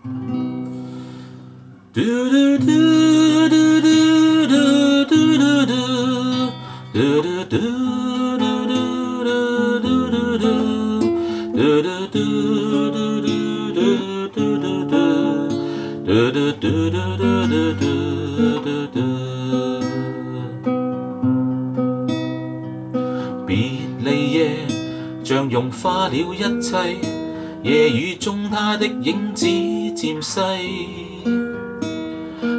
別離夜像融化了一切，夜雨中他的影子漸細，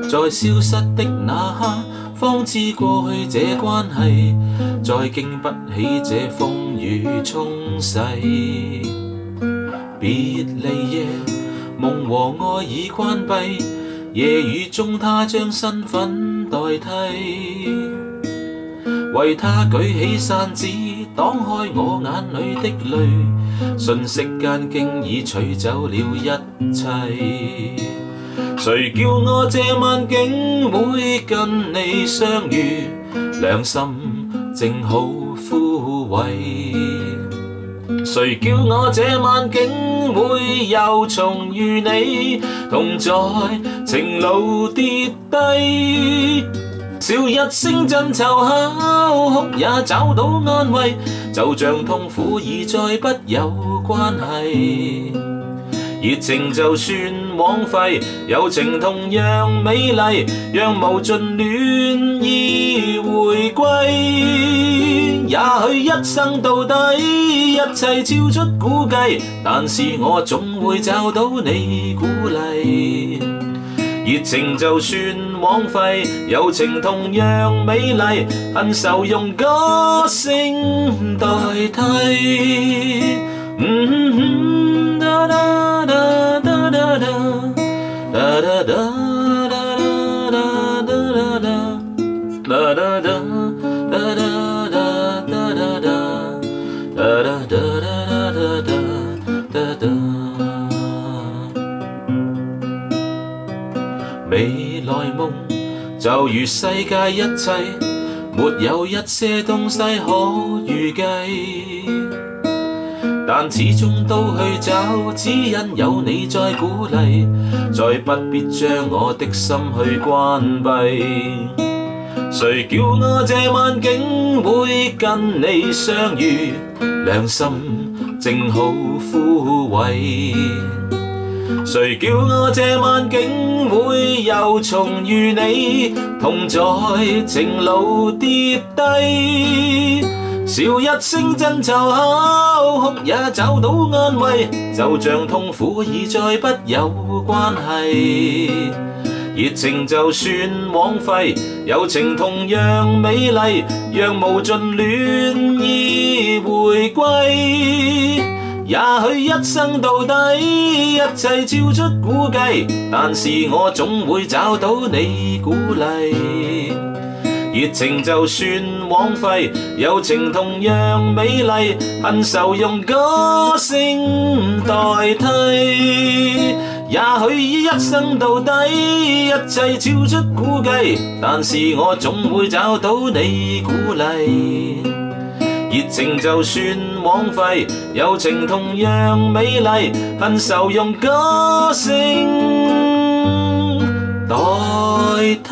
在消失的那刻方知過去這關係，再經不起這風雨沖洗。別離夜夢和愛已關閉，夜雨中他將身份代替，為他舉起傘子擋開我眼裏的淚，瞬息間經已取走了一切。誰叫我這晚竟會跟你相遇，良心正好枯萎。誰叫我這晚竟會又重遇你，同在情路跌低。笑一聲震囚口，哭也找到安慰，就像痛苦已再不有關係。熱情就算枉費，友情同樣美麗，讓無盡戀意回歸。也許一生到底，一切超出估計，但是我總會找到你鼓勵。熱情就算枉費，友情同樣美麗，恨愁用歌聲代替。未來夢就如世界一切，沒有一些東西可預計，但始終都去找，只因有你在鼓勵，再不必將我的心去關閉。誰叫我這晚竟會跟你相遇，良心正好枯萎。誰叫我這晚竟會又重遇你，同在情路跌低。笑一聲震囚口，哭也找到安慰，就像痛苦已再不有關係。熱情就算枉費，友情同樣美麗，讓無盡戀意回歸。也許一生到底，一切超出估計，但是我總會找到你鼓勵。熱情就算枉費，友情同樣美麗，恨愁用歌聲代替。也許一生到底，一切超出估計，但是我總會找到你鼓勵。熱情就算枉費，友情同樣美麗，恨愁用歌聲代替。